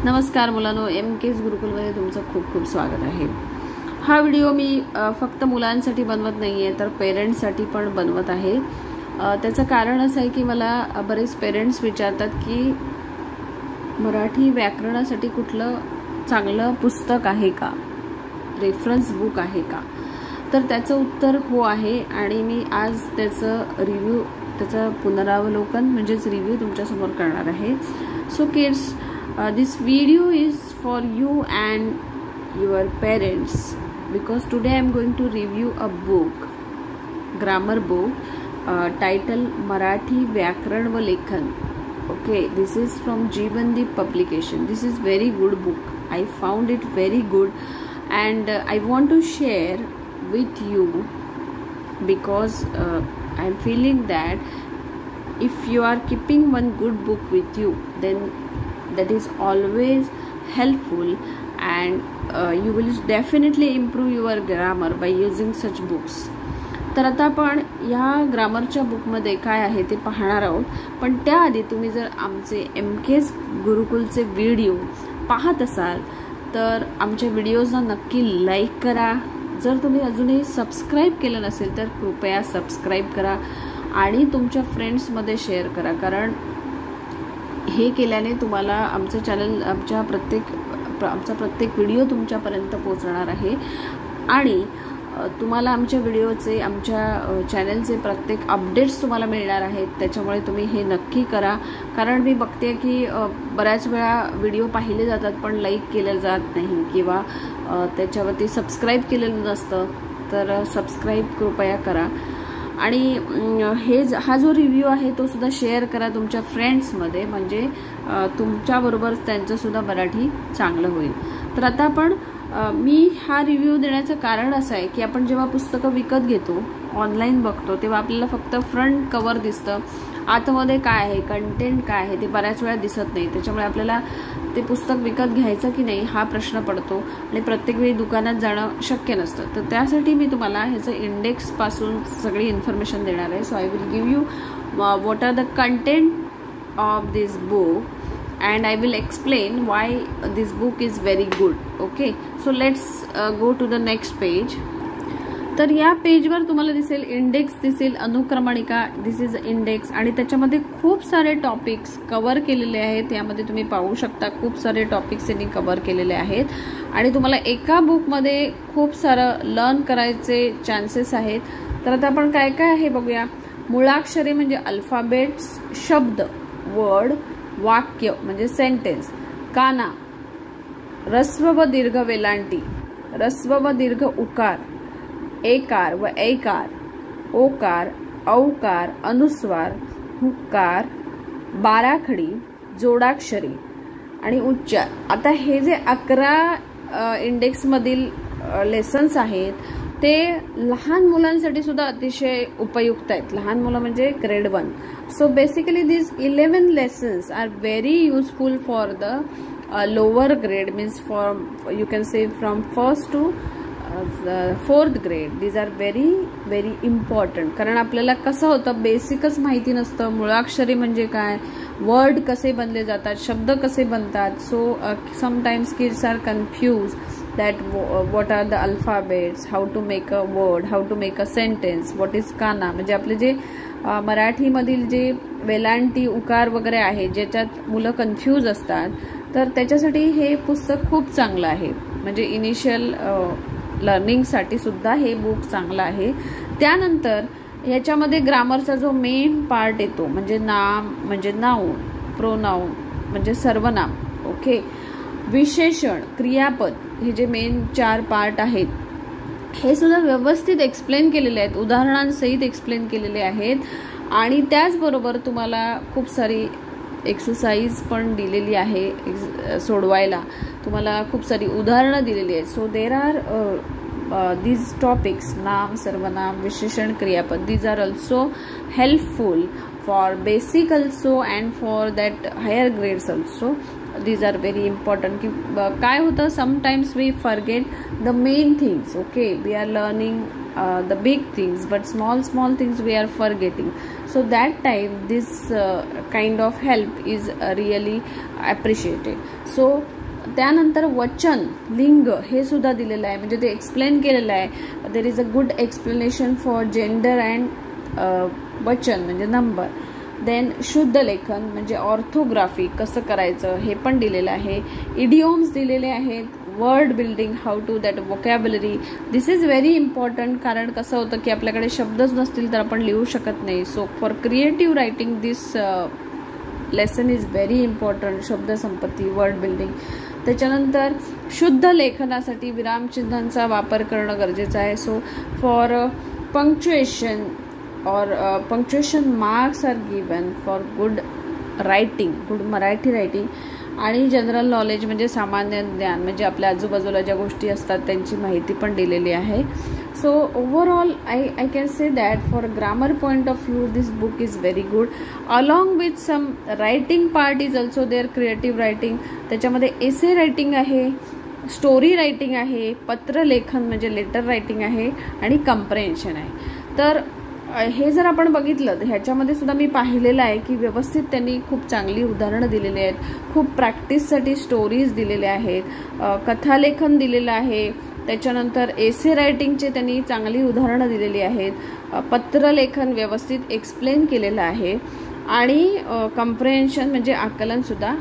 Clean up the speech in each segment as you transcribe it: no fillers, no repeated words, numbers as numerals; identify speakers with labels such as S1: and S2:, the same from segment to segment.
S1: नमस्कार मुलांनो, MK's गुरुकुलमध्ये तुमचं खूप खूप स्वागत आहे। हा व्हिडिओ मी फक्त मुलांसाठी बनवत नाहीये तर पेरेंट्ससाठी पण बनवत आहे। त्याचं कारण असं आहे की मला बरेच पेरेंट्स विचारतात की मराठी व्याकरणासाठी कुठलं चांगलं पुस्तक आहे का, रेफरन्स बुक आहे का। तर त्याचं उत्तर हो आहे आणि मी आज त्याचं रिव्ह्यू, त्याचं पुनरावलोकन म्हणजेच रिव्ह्यू तुमच्या समोर करणार आहे। So kids, this video is for you and your parents because today I am going to review a book, grammar book, title Marathi Vyakaran व लेखन। Okay, this is from Jeevandi publication. This is very good book. I found it very good and I want to share with you because I am feeling that if you are keeping one good book with you, then that is always helpful and you will definitely improve your grammar by using such books. तर आता आपण या ग्रामरच्या बुकमध्ये काय आहे ते पाहणार आहोत, पण त्याआधी तुम्ही जर आमचे MK's गुरुकुलचे व्हिडिओ पाहत असाल तर आमच्या व्हिडिओजना नक्की लाईक करा। जर तुम्ही अजूनही सबस्क्राइब केलं नसेल तर कृपया सबस्क्राइब करा आणि तुमच्या फ्रेंड्समध्ये शेअर करा, कारण हे केल्याने तुम्हाला आमचं चॅनल, आमचा प्रत्येक व्हिडिओ तुमच्यापर्यंत पोहोचणार आहे आणि तुम्हाला आमच्या व्हिडिओचे, आमच्या चॅनलचे प्रत्येक अपडेट्स तुम्हाला मिळणार आहेत। त्याच्यामुळे तुम्ही हे नक्की करा, कारण मी बघते की बऱ्याच वेळा व्हिडिओ पाहिले जातात पण लाईक केले जात नाही किंवा त्याच्यावरती सबस्क्राइब केलेलं नसतं। तर सबस्क्राइब कृपया करा आणि हा जो रिव्ह्यू आहे तो सुद्धा शेअर करा तुमच्या फ्रेंड्समध्ये, म्हणजे तुमच्याबरोबर त्यांचं सुद्धा मराठी चांगलं होईल। तर आता आपण मी हा रिव्ह्यू देण्याचं कारण असं आहे की आपण जेव्हा पुस्तकं विकत घेतो, ऑनलाईन बघतो, तेव्हा आपल्याला फक्त फ्रंट कव्हर दिसतं, आतमध्ये काय आहे, कंटेंट काय आहे ते बऱ्याच वेळा दिसत नाही। त्याच्यामुळे आपल्याला ते पुस्तक विकत घ्यायचं की नाही हा प्रश्न पडतो आणि प्रत्येक वेळी दुकानात जाणं शक्य नसतं। तर त्यासाठी मी तुम्हाला ह्याचं इंडेक्स पासून सगळी इन्फॉर्मेशन देणार आहे। So I will give you what are the content of this book and I will explain why this book is very good. Okay, so let's go to the next page. तर या पेजवर तुम्हाला दिसेल index, दिसेल अनुक्रमणिका, दिस is index आणि त्याच्यामध्ये खूप सारे टॉपिक्स कव्हर केलेले आहेत। यामध्ये तुम्ही पाहू शकता खूप सारे टॉपिक्स यांनी कव्हर केलेले आहेत आणि तुम्हाला एका बुकमध्ये खूप सारं लर्न करायचे चान्सेस आहेत। तर आता आपण काय काय आहे बघूया। मुळाक्षरे म्हणजे अल्फाबेट्स, शब्द, वर्ड, वाक्य म्हणजे सेंटेन्स, काना, रस्व व दीर्घ वेलांटी, रस्व व दीर्घ उकार, एकार व ऐकार, ओकार, औकार, अनुस्वार, हुकार, बाराखडी, जोडाक्षरी आणि उच्चार। आता हे जे 11 इंडेक्स मधील लेसन्स आहेत ते लहान मुलांसाठी सुद्धा अतिशय उपयुक्त आहेत। लहान मुलं म्हणजे grade 1. So basically these 11 lessons are very useful for the lower grade, means you can say from 1st to 4th grade. These are very very important, कारण आपल्याला कसं होतं, बेसिकच माहिती नसतं, मुळाक्षरी म्हणजे काय, वर्ड कसे बनले जातात, शब्द कसे बनतात। So sometimes kids are confuse that what are the alphabets, how to make a word, how to make a sentence, what is kana, म्हणजे आपले जे मराठी मधील जे वेलांटी, उकार वगैरे आहे ज्याच्यात मुलं कन्फ्यूज असतात, तर त्याच्यासाठी हे पुस्तक खूप चांगलं आहे। म्हणजे इनिशियल लर्निंगसाठी सुद्धा हे बुक चांगलं आहे। त्यानंतर याच्यामध्ये ग्रामरचा जो मेन पार्ट येतो म्हणजे नाम म्हणजे नाउन, प्रोनाउन म्हणजे सर्वनाम, ओके, विशेषण, क्रियापद, हे जे मेन 4 पार्ट आहेत हे सुद्धा व्यवस्थित एक्सप्लेन केलेले आहेत, उदाहरणांसहित एक्सप्लेन केलेले आहेत आणि त्याचबरोबर तुम्हाला खूप सारी एक्सरसाइज पण दिलेली आहे सोडवायला, तुम्हाला खूप सारी उदाहरणं दिलेली आहेत। So there are these topics, नाम, सर्वनाम, विशेषण, क्रियापद, these are also helpful for basic also and for that higher grades also. These are very important. की काय होतं, sometimes we forget the main things. Okay, we are learning the big things, but small things we are forgetting. So that time this kind of help is really appreciated. So त्यानंतर वचन, लिंग हे सुद्धा दिलेलं आहे, म्हणजे ते एक्सप्लेन केलेलं आहे. देर is a good explanation for gender and वचन म्हणजे नंबर. देन शुद्ध लेखन म्हणजे ऑर्थोग्राफी कसं करायचं हे पण दिलेलं आहे. इडिओम्स दिलेले आहेत. Word building, how to that vocabulary, this is very important. कारण कसं होतं की आपल्याकडे शब्दच नसतील तर आपण लिहू शकत नाही. So for creative writing this lesson is very important. शब्दसंपत्ती, वर्ड बिल्डिंग. त्याच्यानंतर शुद्ध लेखनासाठी विरामचिन्हांचा वापर करणं गरजेचं आहे. सो फॉर पंक्च्युएशन और punctuation marks are given for good writing, good Marathi writing. आणि जनरल नॉलेज म्हणजे सामान्य ज्ञान, म्हणजे आपल्या आजूबाजूला ज्या गोष्टी असतात त्यांची माहिती पण दिलेली आहे. So overall I can say that for grammar point of view this book is very good. Along with some writing part is also there, creative writing. त्याच्यामध्ये एसे रायटिंग आहे, स्टोरी रायटिंग आहे, पत्रलेखन म्हणजे लेटर रायटिंग आहे आणि कम्प्रेन्शन आहे. तर हे जर आपण बघितलं तर ह्याच्यामध्ये सुद्धा मी पाहिलेलं आहे की व्यवस्थित त्यांनी खूप चांगली उदाहरणं दिलेली आहेत. खूप प्रॅक्टिससाठी स्टोरीज दिलेल्या आहेत, कथालेखन दिलेलं आहे. त्याच्यानंतर एसे रायटिंगचे त्यांनी चांगली उदाहरणं दिलेली आहेत. पत्रलेखन व्यवस्थित एक्सप्लेन केलेलं आहे आणि कम्प्रेन्शन म्हणजे आकलनसुद्धा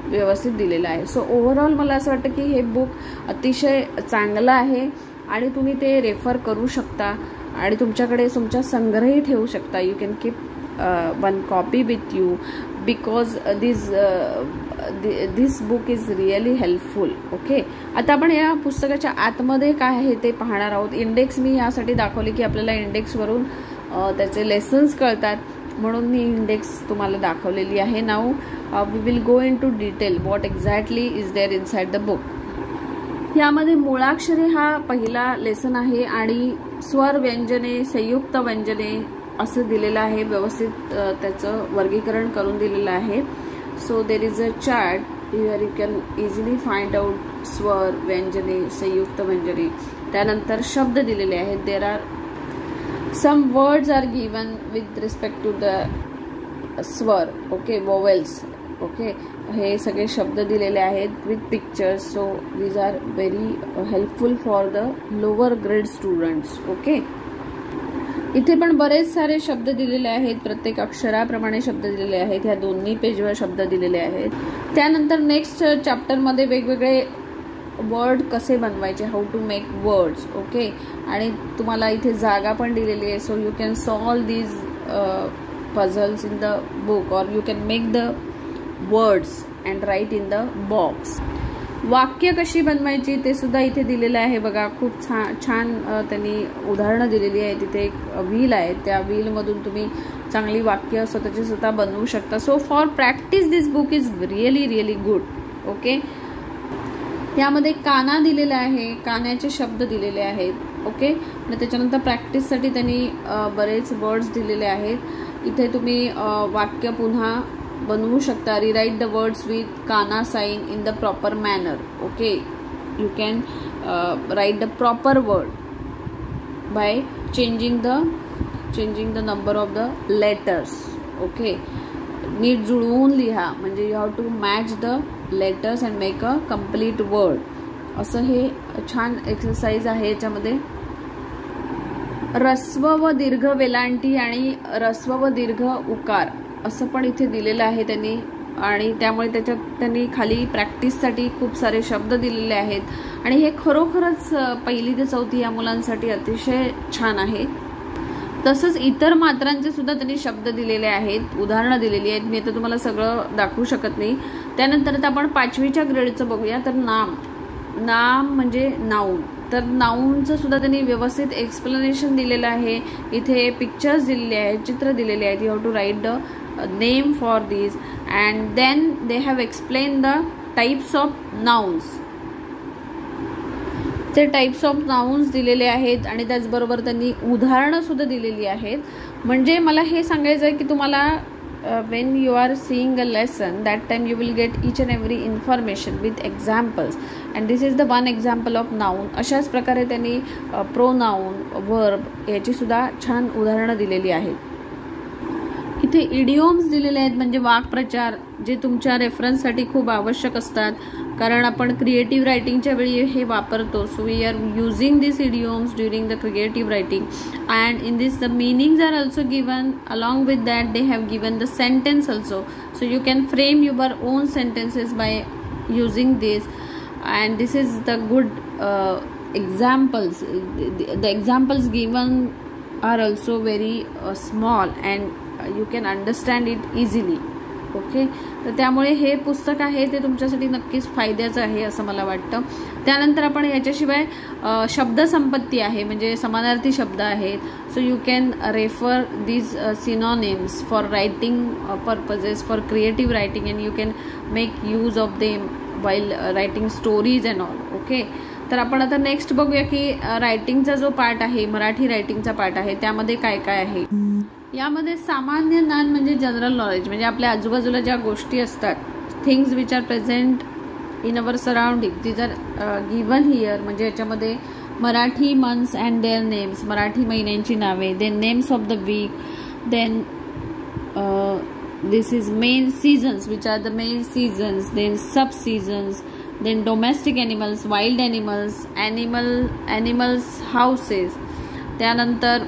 S1: व्यवस्थित दिलेलं आहे. सो ओव्हरऑल मला असं वाटतं की हे बुक अतिशय चांगलं आहे आणि तुम्ही ते रेफर करू शकता आणि तुमच्याकडे तुमच्या संग्रही ठेवू शकता. You can keep one copy with you because this book is really helpful. Okay, आता आपण या पुस्तकाच्या आतमध्ये काय आहे ते पाहणार आहोत. इंडेक्स मी यासाठी दाखवले की आपल्याला इंडेक्सवरून त्याचे लेसन्स कळतात, म्हणून मी इंडेक्स तुम्हाला दाखवलेली आहे. Now we will go into detail what exactly is there inside the book. यामध्ये मुळाक्षरे हा पहिला लेसन आहे आणि स्वर, व्यंजने, संयुक्त व्यंजने असं दिलेलं आहे. व्यवस्थित त्याचं वर्गीकरण करून दिलेलं आहे. So there is a chart here you can easily find out स्वर, व्यंजने, संयुक्त व्यंजने. त्यानंतर शब्द दिलेले आहेत. There are some words are given with respect to the स्वर. Okay, vowels. ओके, हे सगळे शब्द दिलेले आहेत with pictures. So these are very helpful for the lower grade students. Okay, इथे पण बरेच सारे शब्द दिलेले आहेत, प्रत्येक अक्षराप्रमाणे शब्द दिलेले आहेत. ह्या दोन्ही पेजवर शब्द दिलेले आहेत. त्यानंतर नेक्स्ट चॅप्टरमध्ये वेगवेगळे वर्ड कसे बनवायचे, how to make words. Okay, आणि तुम्हाला इथे जागा पण दिलेली आहे. So you can solve these puzzles in the book और you can make the words and write in the box. वाक्य कशी बनवायची ते सुद्धा इथे दिलेलं आहे. बघा, खूप छान त्यांनी उदाहरणं दिलेली आहे. तिथे एक व्हील आहे, त्या व्हीलमधून तुम्ही चांगली वाक्य स्वतःची स्वतः बनवू शकता. So for practice this book is really really good. Okay, यामध्ये काना दिलेला आहे, कान्याचे शब्द दिलेले आहेत. ओके, आणि त्याच्यानंतर प्रॅक्टिससाठी त्यांनी बरेच वर्ड्स दिलेले आहेत. इथे तुम्ही वाक्य पुन्हा बनवू शकता. रिराईट द वर्ड्स विथ काना sign in the proper manner. Okay, you can write the proper word by changing the number of the letters. Okay, नीट जुळवून लिहा, म्हणजे you have to match the letters and make a complete word. असं हे छान exercise आहे. याच्यामध्ये ऱ्हस्व व दीर्घ वेलांटी आणि ऱ्हस्व व दीर्घ उकार असं पण इथे दिलेलं आहे त्यांनी, आणि त्यामुळे त्याच्यात त्यांनी खाली प्रॅक्टिससाठी खूप सारे शब्द दिलेले आहेत. आणि हे खरोखरच 1ली ते 4थी या मुलांसाठी अतिशय छान आहे. तसंच इतर मात्रांचे सुद्धा त्यांनी शब्द दिलेले आहेत, उदाहरणं दिलेली आहेत. मी आता तुम्हाला सगळं दाखवू शकत नाही. त्यानंतर आता आपण 5वीच्या ग्रेडचं बघूया. तर नाम म्हणजे नाऊन. तर नाऊनचं सुद्धा त्यांनी व्यवस्थित एक्सप्लेनेशन दिलेलं आहे. इथे पिक्चर्स दिलेले आहेत, चित्र दिलेले आहेत. You have to write the name for these and then they have explain the types of nouns. ते टाइप्स ऑफ नाउन्स दिलेले आहेत आणि त्याचबरोबर त्यांनी उदाहरणं सुद्धा दिलेली आहेत. म्हणजे मला हे सांगायचं आहे की तुम्हाला when you are seeing a lesson, that time you will get each and every information with examples, and this is the one example of noun. अशाच प्रकारे त्यांनी pronoun, verb याची सुद्धा छान उदाहरणं दिलेली आहेत. इथे इडिओम्स दिलेले आहेत, म्हणजे वाक्प्रचार जे तुमच्या रेफरन्ससाठी खूप आवश्यक असतात, कारण आपण क्रिएटिव्ह रायटिंगच्या वेळी हे वापरतो. So we are using this idioms during the creative writing and in this the meanings are also given. Along with that they have given the sentence also. So you can frame your own sentences by using this and this is the good examples. The examples given are also very small and you can understand it easily. Okay, तर त्यामुळे हे पुस्तक आहे ते तुमच्यासाठी नक्कीच फायद्याचं आहे असं मला वाटतं. त्यानंतर आपण याच्याशिवाय शब्दसंपत्ती आहे, म्हणजे समानार्थी शब्द आहेत. So you can refer these synonyms for writing purposes, for creative writing, and you can make use of them while writing stories and all. Okay, तर आपण आता नेक्स्ट बघूया की रायटिंगचा जो पार्ट आहे, मराठी रायटिंगचा पार्ट आहे, त्यामध्ये काय काय आहे. यामध्ये सामान्य ज्ञान म्हणजे जनरल नॉलेज, म्हणजे आपल्या आजूबाजूला ज्या गोष्टी असतात, things which are present in our surrounding, these are given here. म्हणजे याच्यामध्ये Marathi months and their names, Marathi महिन्यांची नावे, then names of the week, then this is main seasons, which are the main seasons, then sub seasons, then domestic animals, wild animals, animals houses, त्यानंतर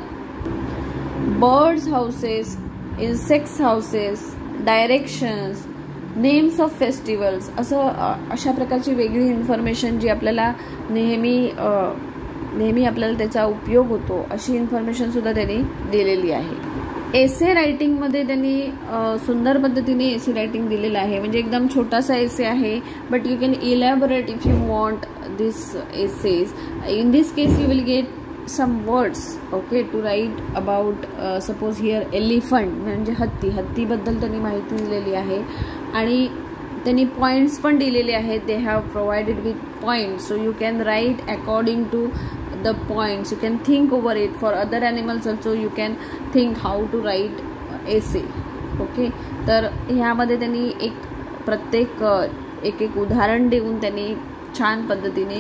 S1: birds houses, insects houses, directions, names of festivals. अशा प्रकारची वेगळी information जी आपल्याला नेहमी आपल्याला त्याचा उपयोग होतो, अशी इन्फॉर्मेशन सुद्धा त्यांनी दिलेली आहे. एसे रायटिंगमध्ये त्यांनी सुंदर पद्धतीने एसे रायटिंग दिलेलं आहे, म्हणजे एकदम छोटासा एसे आहे, but you can elaborate if you want this essays. In this case you will get some words, okay, to write about suppose here elephant, म्हणजे हत्तीबद्दल त्यांनी माहिती दिलेली आहे आणि त्यांनी पॉईंट्स पण दिलेले आहेत. They have provided with points, so you can write according to the points. You can think over it. For other animals also you can think how to write essay. Okay, तर ह्यामध्ये त्यांनी प्रत्येक एक उदाहरण देऊन त्यांनी छान पद्धतीने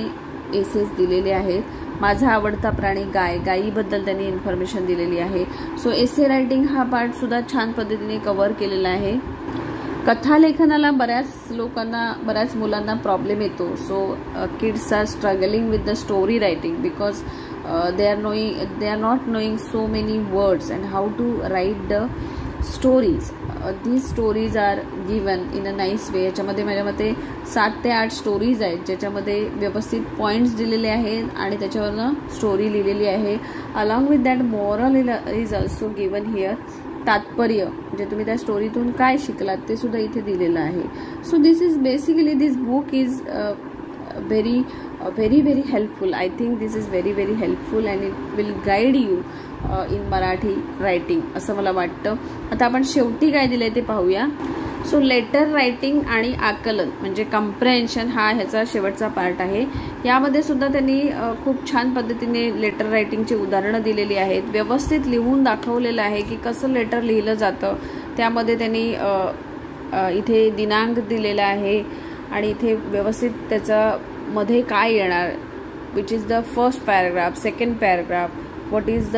S1: एसेस दिलेले आहेत. माझा आवडता प्राणी गायीबद्दल त्यांनी इन्फॉर्मेशन दिलेली आहे. सो एसे रायटिंग हा पार्ट सुद्धा छान पद्धतीने कव्हर केलेला आहे. कथालेखनाला बऱ्याच मुलांना प्रॉब्लेम येतो. So kids are struggling with the story writing because they are not knowing so many words and how to write the stories. These stories are given in a nice way. याच्यामध्ये माझ्या मते 7 ते 8 stories आहेत, ज्याच्यामध्ये व्यवस्थित points दिलेले आहेत आणि त्याच्यावरनं स्टोरी लिहिलेली आहे. Along with that moral is also given here. तात्पर्य, म्हणजे तुम्ही त्या स्टोरीतून काय शिकलात ते सुद्धा इथे दिलेलं आहे. So this is basically, this book is very helpful. I think this is very helpful and it will guide you in Marathi writing असं मला वाटतं. आता आपण शेवटी काय दिलंय ते पाहूया. सो लेटर रायटिंग आणि आकलन म्हणजे कम्प्रेन्शन हा ह्याचा शेवटचा पार्ट आहे. यामध्ये सुद्धा त्यांनी खूप छान पद्धतीने लेटर रायटिंगची उदाहरणं दिलेली आहेत. व्यवस्थित लिहून दाखवलेलं आहे की कसं लेटर लिहिलं जातं. त्यामध्ये त्यांनी इथे दिनांक दिलेला आहे आणि इथे व्यवस्थित त्याचा मध्ये काय येणार, which is the first paragraph, second paragraph, what is the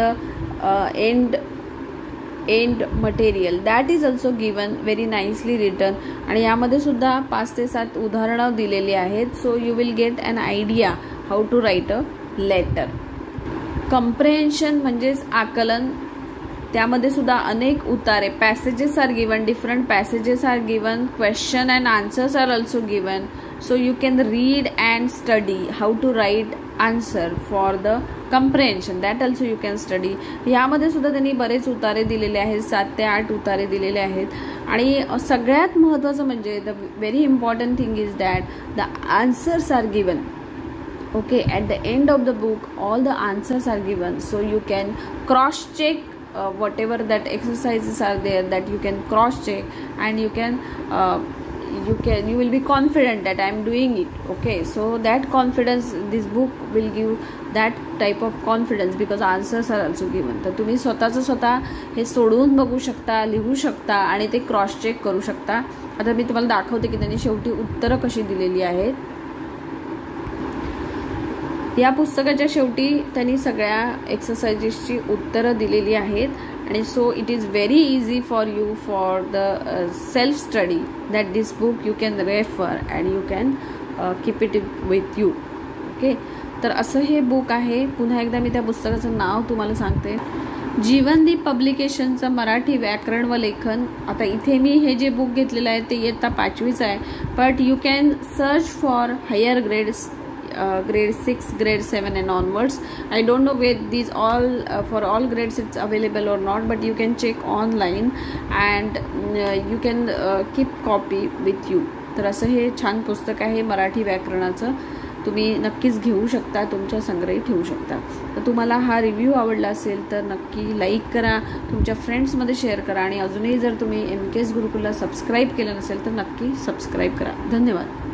S1: end material, that is also given very nicely written. आणि यामध्ये सुद्धा 5 ते 7 उदाहरणं दिलेली आहेत. So you will get an idea how to write a letter. Comprehension म्हणजेच आकलन, त्यामध्ये सुद्धा अनेक उतारे, passages are given, different passages are given, question and answers are also given. So you can read and study how to write answer for the comprehension. That also you can study. यामध्ये सुद्धा त्यांनी बरेच उतारे दिलेले आहेत, 7 ते 8 उतारे दिलेले आहेत. आणि सगळ्यात महत्त्वाचं म्हणजे the very important thing is that the answers are given. Okay, at the end of the book all the answers are given, so you can cross check whatever that exercises are there, that you can cross check and you will be confident that I am doing it. Okay, so that confidence, this book will give that type of confidence because answers are also given. तर तुम्ही स्वतः हे सोडवून बघू शकता, लिहू शकता आणि ते क्रॉस चेक करू शकता. आता मी तुम्हाला दाखवते की त्यांनी शेवटी उत्तरं कशी दिलेली आहेत. या पुस्तकाच्या शेवटी त्यांनी सगळ्या एक्सरसाइजेसची उत्तरं दिलेली आहेत आणि so it is very easy for you for the self study that this book you can refer and you can keep it with you. Okay, तर असं हे बुक आहे. पुन्हा एकदा मी त्या पुस्तकाचं नाव तुम्हाला सांगते. जीवनदीप पब्लिकेशनचं मराठी व्याकरण व लेखन. आता इथे मी हे जे बुक घेतलेलं आहे ते इयत्ता 5वीचं आहे, but you can search for higher grades, grade 6, grade 7 and onwards. I don't know where these all for all grades it's available or not, but you can check online and you can keep copy with you. तर असं हे छान पुस्तक आहे मराठी व्याकरणाचं. तुम्ही नक्कीच घेऊ शकता, तुमच्या संग्रही ठेवू शकता. तर तुम्हाला हा रिव्ह्यू आवडला असेल तर नक्की लाईक करा, तुमच्या फ्रेंड्समध्ये शेअर करा आणि अजूनही जर तुम्ही MKS गुरुकुलला सबस्क्राईब केलं नसेल तर नक्की सबस्क्राईब करा. धन्यवाद.